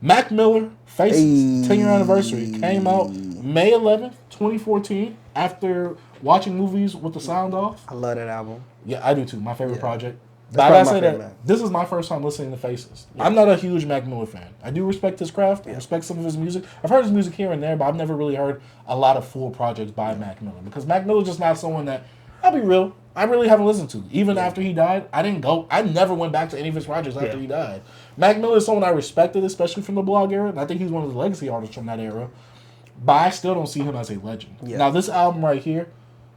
Mac Miller, Faces, 10-year anniversary, came out Hey. May 11th, 2014, after watching movies with the sound off. I love that album. Yeah, I do too. My favorite project. That's But I probably gotta my say favorite, that man. this is my first time listening to Faces. Yeah. I'm not a huge Mac Miller fan. I do respect his craft. I respect some of his music. I've heard his music here and there, but I've never really heard a lot of full projects by Mac Miller. Because Mac Miller's just not someone that, I'll be real, I really haven't listened to. Even after he died, I never went back to any of his projects after he died. Mac Miller is someone I respected, especially from the blog era, and I think he's one of the legacy artists from that era. But I still don't see him as a legend. Yeah. Now, this album right here,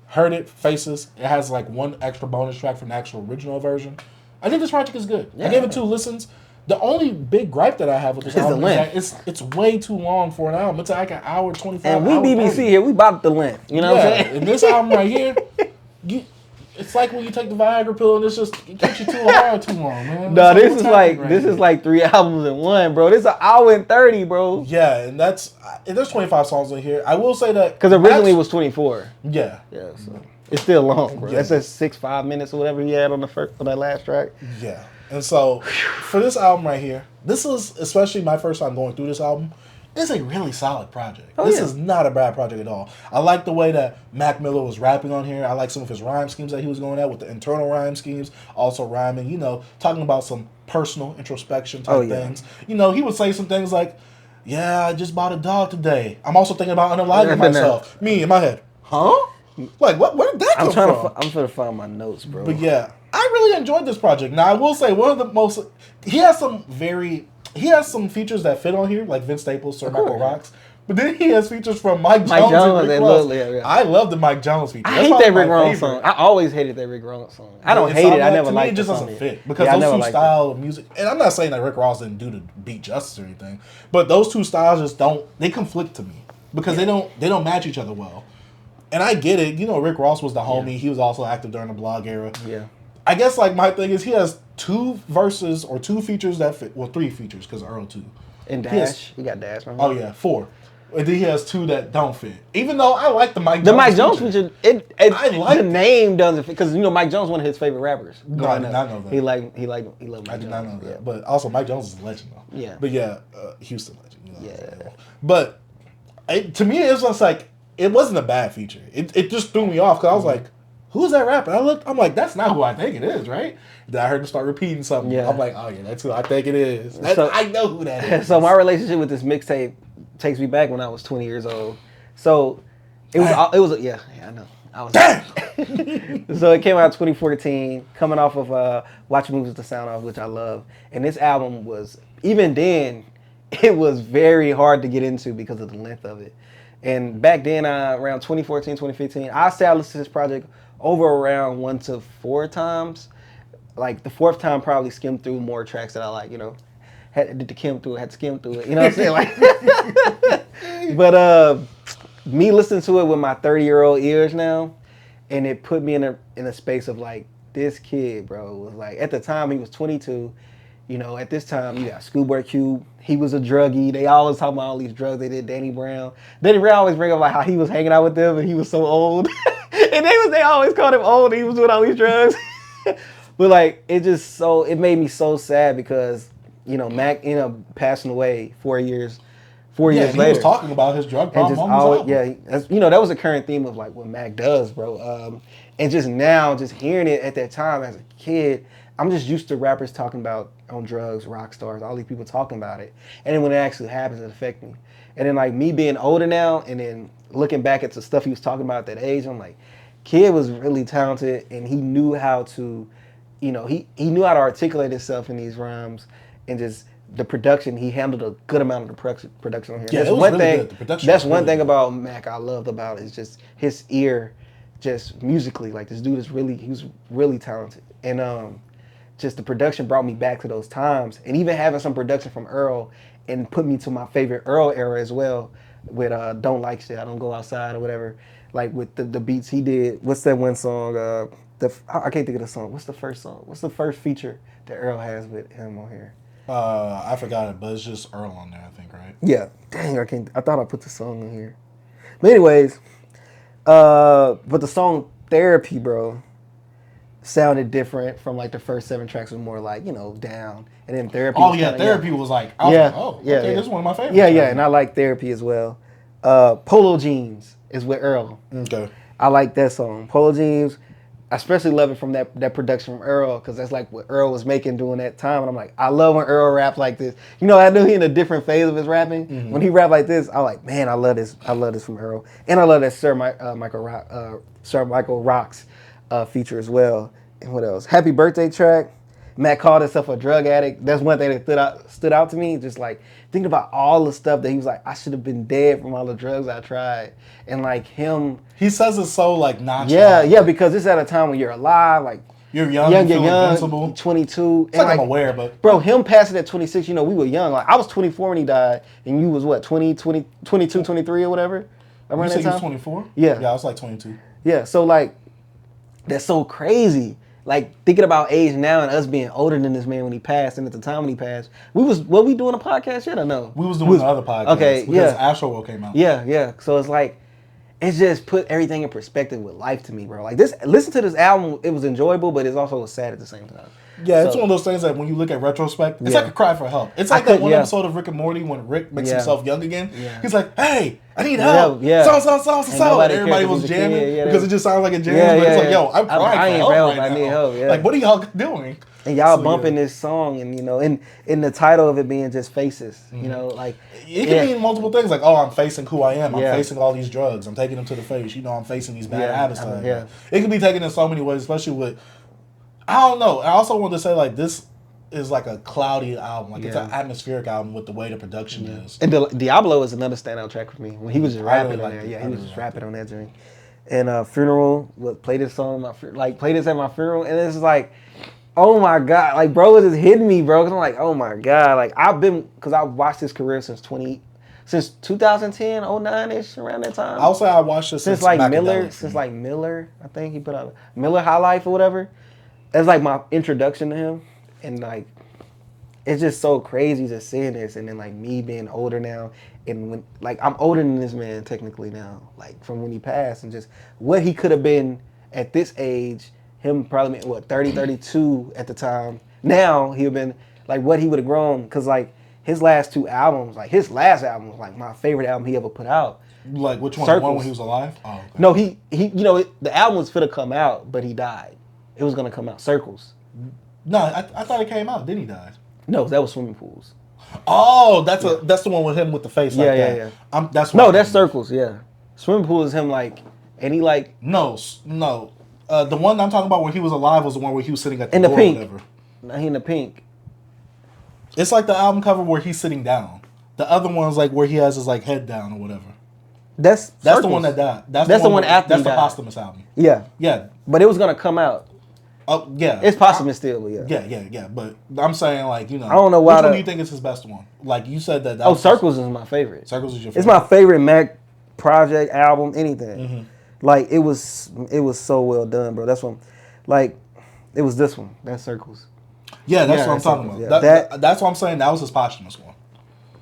Heard It, Faces, it has like one extra bonus track from the actual original version. I think this project is good. I gave it 2 listens. The only big gripe that I have with this album is that it's way too long for an album. It's like an hour, 25 And we hour BBC 30. here, we bought the length. You know what I'm saying? And this album right here, it's like when you take the Viagra pill and it keeps you too hard too long, man. No, It's this what's is like happening right here. 3 albums in one, bro. This is an hour and 30, bro. Yeah, and there's 25 songs in here. I will say that Because originally it was 24. Yeah. Yeah, so it's still long, bro. Yeah. That's just 5 minutes or whatever he had on that last track. Yeah. And so for this album right here, this is especially my first time going through this album. It's a really solid project. This is not a bad project at all. I like the way that Mac Miller was rapping on here. I like some of his rhyme schemes that he was going at with the internal rhyme schemes, also rhyming, talking about some personal introspection type things. He would say some things like, yeah, I just bought a dog today. I'm also thinking about unaliving myself. Me in my head. Huh? Like, where did that come from? I'm trying to find my notes, bro. But yeah, I really enjoyed this project. Now, I will say one of the most... He has some features that fit on here, like Vince Staples, Sir Michael Rocks. But then he has features from Mike Jones and Rick Ross. I love the Mike Jones feature. I hate that Rick Ross song. I always hated that Rick Ross song. I don't hate it. I never liked it. To me, it just doesn't fit. Because those two styles of music... And I'm not saying that Rick Ross didn't do the beat justice or anything. But those two styles just don't... They conflict to me. Because they don't match each other well. And I get it. Rick Ross was the homie. He was also active during the blog era. Yeah. I guess, my thing is he has 2 verses or 2 features that fit. Well, 3 features, because Earl 2. And Dash. He got Dash. Oh, yeah, 4. And then he has 2 that don't fit. Even though I like the Mike Jones The Mike Jones feature, I like the name doesn't fit. Because, Mike Jones is one of his favorite rappers. No, I did not know that. He loved Mike Jones. I did not know that. Yeah. But also, Mike Jones is a legend, though. Yeah. But yeah, Houston legend. Yeah. But to me, it was just like, it wasn't a bad feature. It just threw me off because I was like, who's that rapper? I'm like, that's not who I think it is, right? Then I heard him start repeating something. Yeah. I'm like, oh yeah, that's who I think it is. I know who that is. So my relationship with this mixtape takes me back when I was 20 years old. So it was I know. I was So it came out in 2014, coming off of Watching Movies with the Sound Off, which I love. And this album was, even then, it was very hard to get into because of the length of it. And back then, around 2014, 2015, I say I listened to this project over around 1 to 4 times. Like the 4th time, probably skimmed through more tracks that I like, had to skim through it, you know what I'm saying? Like, but me listening to it with my 30-year-old ears now, and it put me in a space of like, this kid, bro, was like, at the time he was 22. At this time, you got Schoolboy Q. He was a druggie. They always talk about all these drugs they did. Danny Brown. Danny Brown always bring up like how he was hanging out with them and he was so old. And they always called him old and he was doing all these drugs. But like, it made me so sad because, Mac ended up passing away 4 years later. He was talking about his drug problem on his album. That was a current theme of like what Mac does, bro. And just now, just hearing it at that time as a kid, I'm just used to rappers talking about on drugs, rock stars, all these people talking about it. And then when it actually happens, it affects me. And then like me being older now and then looking back at the stuff he was talking about at that age, I'm like, kid was really talented and he knew how to, he knew how to articulate himself in these rhymes and just the production, he handled a good amount of the production on here. Yeah, that's one thing. That's one thing about Mac I loved about it, is just his ear, just musically. Like this dude he was really talented. And just the production brought me back to those times. And even having some production from Earl and put me to my favorite Earl era as well with Don't Like Shit, I Don't Go Outside or whatever. Like with the beats he did. What's that one song? I can't think of the song. What's the first song? What's the first feature that Earl has with him on here? I forgot it, but it's just Earl on there, I think, right? Yeah. Dang, I thought I put the song in here. But anyways, but the song Therapy, bro, sounded different from like the first 7 tracks was more like, down. And then Therapy Therapy was like, this is one of my favorites. Yeah, and I like Therapy as well. Polo Jeans is with Earl. Okay. I like that song. Polo Jeans, I especially love it from that production from Earl, because that's like what Earl was making during that time. And I'm like, I love when Earl raps like this. I knew he in a different phase of his rapping. Mm-hmm. When he rapped like this, I'm like, man, I love this. I love this from Earl. And I love that Sir Michael Rocks feature as well. And what else? Happy Birthday track. Matt called himself a drug addict. That's one thing that stood out to me. Just like thinking about all the stuff that he was like, I should have been dead from all the drugs I tried. And like him, he says it so like nonchalant. Yeah, because it's at a time when you're alive, like you're young, invincible. 22. It's like I'm aware, but bro, him passing at 26. We were young. Like I was 24 when he died, and you was what 22, 23 or whatever. Around that time. You was 24? Yeah, I was like 22. Yeah, so like that's so crazy. Like thinking about age now and us being older than this man when he passed, and at the time when he passed, we doing a podcast yet or no? We was doing the other podcast. Okay, because Astroworld came out. Yeah. So it's like it's just put everything in perspective with life to me, bro. Like this, listen to this album, it was enjoyable, but it's also sad at the same time. Yeah, it's one of those things that when you look at retrospect, it's like a cry for help. It's like that one episode of Rick and Morty when Rick makes himself young again. Yeah. He's like, hey, I need help. So. And everybody was jamming because it just sounds like a jam. But it's like, yo, I'm crying for help right now. I need help. Yeah. Like, what are y'all doing? And y'all bumping this song, and in the title of it being just Faces, like it can mean multiple things. Like, oh, I'm facing who I am. I'm facing all these drugs. I'm taking them to the face. I'm facing these bad habits. It can be taken in so many ways, especially with. I don't know. I also want to say like this is like a cloudy album. Like it's an atmospheric album with the way the production is. And Diablo is another standout track for me when he was just rapping on there. Yeah, he was just rapping on that joint. And Funeral, play this song, play this at my funeral, and it's like, oh my god, like bro, it just hitting me, bro. Cause I'm like, oh my god, like I've watched his career since 2010, 09-ish, around that time. I'll say I watched it since like Miller, I think he put out Miller High Life or whatever. That's like my introduction to him, and like it's just so crazy just seeing this, and then like me being older now, and when like I'm older than this man technically now, like from when he passed, and just what he could have been at this age, him probably been, 30, 32 at the time. Now he'd been like what he would have grown, because like his last 2 albums, like his last album was like my favorite album he ever put out. Like which one? Circles. The one when he was alive? Oh, okay. No, he the album was finna come out, but he died. It was gonna come out. Circles. No, I thought it came out. Then he died. No, that was Swimming Pools. Oh, that's the one with him with the face like that. Yeah. That's Circles. Yeah, Swimming Pool is him like, and he like no. The one I'm talking about where he was alive was the one where he was sitting at the door. Pink. Or whatever. No, he in the pink. It's like the album cover where he's sitting down. The other one's like where he has his like head down or whatever. That's the one that died. That's the one after. That's the posthumous album. Yeah. But it was gonna come out. Oh yeah, it's posthumous still, but yeah. But I'm saying like I don't know why. Which one do you think is his best one? Like you said that. Circles is my favorite. Circles is your favorite. It's my favorite Mac project album. Anything. Mm-hmm. Like it was so well done, bro. That's one. Like it was this one. That's Circles. Yeah, that's what I'm talking about. Yeah. That's what I'm saying. That was his posthumous one.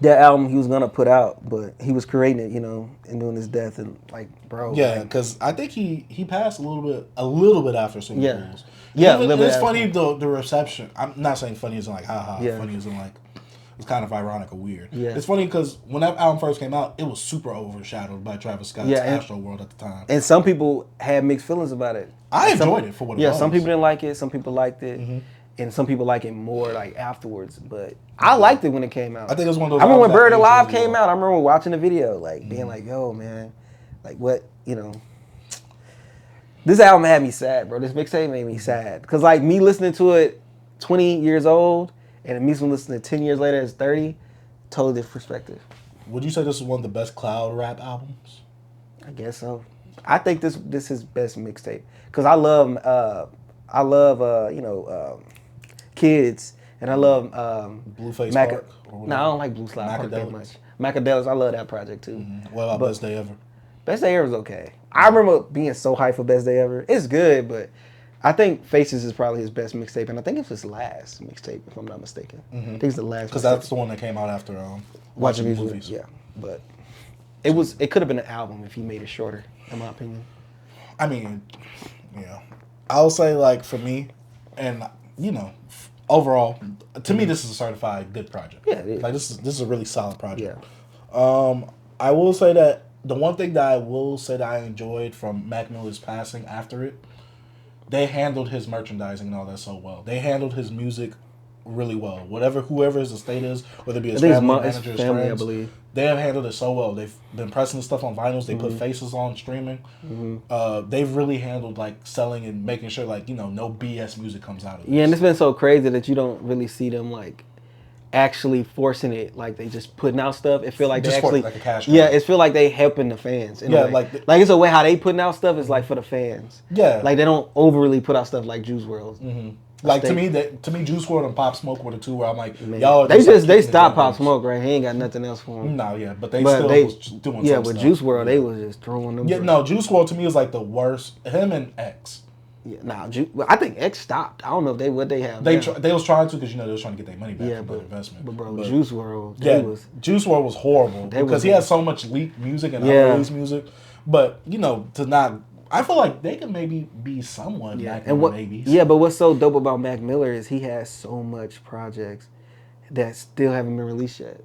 That album he was gonna put out, but he was creating it, and doing his death, and like, bro. Yeah, because I think he passed a little bit after Swimming Pools. Yeah, it's funny the reception. I'm not saying funny as in like haha. Funny as in like it's kind of ironic or weird. Yeah. It's funny because when that album first came out, it was super overshadowed by Travis Scott's Astroworld at the time. And some people had mixed feelings about it. I enjoyed it for what it was. Yeah, some people didn't like it. Some people liked it. Mm-hmm. And some people like it more like afterwards, but I liked it when it came out. I think it was one of those. I remember when Buried Alive came out. I remember watching the video, like being like, "Yo, man, like what, This album had me sad, bro. This mixtape made me sad, cause like me listening to it, 20 years old, and me listening 10 years later as 30, totally different perspective. Would you say this is one of the best cloud rap albums? I guess so. I think this is his best mixtape, cause I love Kids, and I love Blueface Park. No, I don't like Blue Slide Park that much. Macadelics, I love that project too. Mm-hmm. What about Best Day Ever? Best Day Ever was okay. I remember being so hyped for Best Day Ever. It's good, but I think Faces is probably his best mixtape, and I think it's his last mixtape, if I'm not mistaken. Mm-hmm. I think it's the last. Because that's the one that came out after watching movies. Yeah, but it could have been an album if he made it shorter, in my opinion. I mean, yeah. I'll say like for me, and you know, overall, to me this is a certified good project. Yeah, it is. Like this is a really solid project. Yeah. I will say that the one thing that I will say that I enjoyed from Mac Miller's passing after it, they handled his merchandising and all that so well. They handled his music really well. Whoever his estate is, whether it be his family, manager, his friends, I believe. they have handled it so well. They've been pressing the stuff on vinyls. They put faces on streaming. They've really handled like selling and making sure like no BS music comes out of it. Yeah, and it's been so crazy that you don't really see them like actually forcing it. Like they just putting out stuff. It feel like Just they actually like a cash yeah. grab. It feel like they helping the fans. In a way. like it's a way how they putting out stuff is like for the fans. Yeah, like they don't overly put out stuff like Juice WRLD. Like to me, Juice WRLD and Pop Smoke were the two where I'm like, Man. y'all. They stopped Pop Smoke, right? He ain't got nothing else for him. No, yeah, but they was doing. Yeah, some with stuff. Juice WRLD, they was just throwing them. Yeah, no, Juice WRLD to me is like the worst. Him and X. Yeah, I think X stopped. I don't know if what they have. They was trying to because they was trying to get their money back from the investment. But Juice WRLD, Juice WRLD was horrible because he had so much leaked music and unreleased music. But to not. I feel like they could maybe be someone back in the babies. Yeah, but what's so dope about Mac Miller is he has so much projects that still haven't been released yet.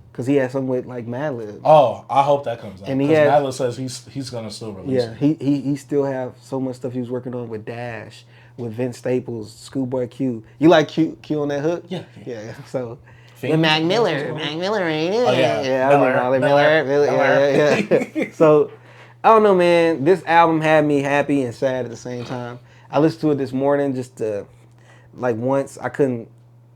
Because he has some with like Madlib. Oh, I hope that comes out. And because Madlib says he's gonna still release it. Yeah, he still have so much stuff he was working on with Dash, with Vince Staples, Schoolboy Q. You like Q on that hook? Yeah. So With Mac Miller ain't it? Oh, yeah. I remember Miller. Yeah. So I don't know, man. This album had me happy and sad at the same time. I listened to it this morning just to, like, once. I couldn't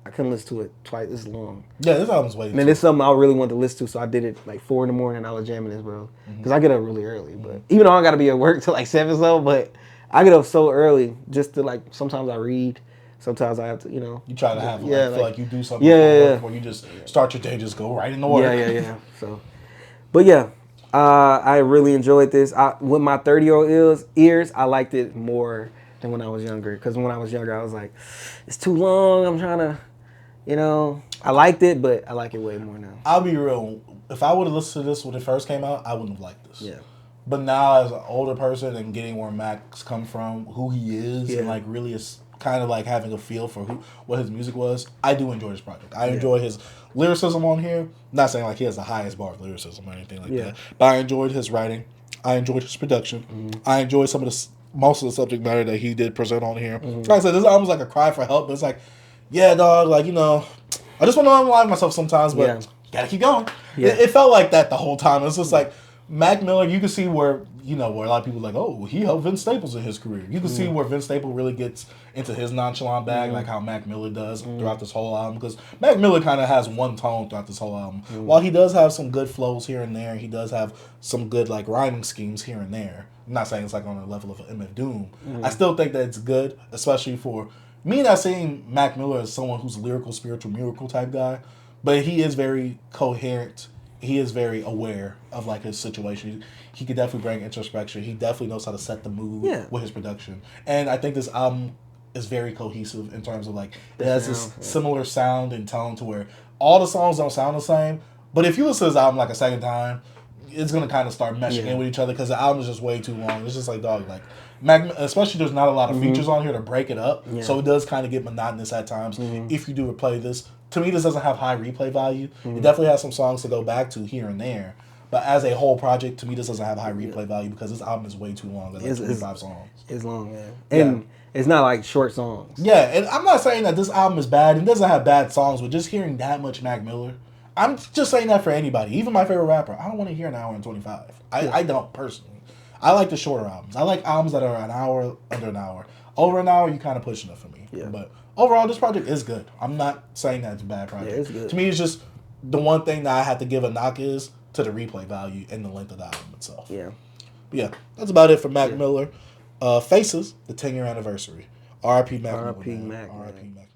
listen to it twice. It's long. Yeah, this album's way. Man, it's something I really wanted to listen to, so I did it like 4 a.m. I was jamming this, bro. Because I get up really early, but even though I gotta be at work till like 7 so, but I get up so early just to like. Sometimes I read. Sometimes I have to, You try to have feel like you do something before you just start your day, just go right into work. Yeah. So, but yeah. I really enjoyed this. With my 30-year-old ears, I liked it more than when I was younger. Because when I was younger, I was like, it's too long. I'm trying to, I liked it, but I like it way more now. I'll be real. If I would have listened to this when it first came out, I wouldn't have liked this. Yeah. But now, as an older person and getting where Mac's come from, who he is, and like really is kind of like having a feel for what his music was, I do enjoy this project. I enjoy his lyricism on here. Not saying like he has the highest bar of lyricism or anything like that, but I enjoyed his writing. I enjoyed his production. I enjoyed most of the subject matter that he did present on here. Like I said, this album's like a cry for help, but it's like, yeah, dog, like, I just want to unalive myself sometimes, but gotta keep going. Yeah. It felt like that the whole time. It's just like Mac Miller, you can see where a lot of people are like, oh, he helped Vince Staples in his career. You can see where Vince Staples really gets into his nonchalant bag, like how Mac Miller does throughout this whole album. Because Mac Miller kind of has one tone throughout this whole album. While he does have some good flows here and there, he does have some good like rhyming schemes here and there. I'm not saying it's like on the level of MF Doom. I still think that it's good, especially for me not seeing Mac Miller as someone who's a lyrical, spiritual, miracle type guy. But he is very coherent. He is very aware of like his situation. He could definitely bring introspection. He definitely knows how to set the mood with his production. And I think this album is very cohesive in terms of like it has this similar sound and tone to where all the songs don't sound the same. But if you listen to this album like a second time, it's gonna kind of start meshing in with each other because the album is just way too long. It's just like dog, like especially there's not a lot of features on here to break it up, so it does kind of get monotonous at times. If you do replay this, to me, this doesn't have high replay value. It definitely has some songs to go back to here and there, but as a whole project, to me, this doesn't have high replay value because this album is way too long. It's like 25 songs. It's long, man, and it's not like short songs. Yeah, and I'm not saying that this album is bad. It doesn't have bad songs, but just hearing that much Mac Miller. I'm just saying that for anybody, even my favorite rapper. I don't want to hear an hour and 25. I don't personally. I like the shorter albums. I like albums that are an hour, under an hour. Over an hour, you kind of pushing it for me. Yeah. But overall, this project is good. I'm not saying that it's a bad project. Yeah, it's good. To me, it's just the one thing that I have to give a knock is to the replay value and the length of the album itself. Yeah. But yeah, that's about it for Mac Miller. Faces, the 10-year anniversary. R.I.P. Mac Miller. R.I.P. Mac. R.I.P. Mac.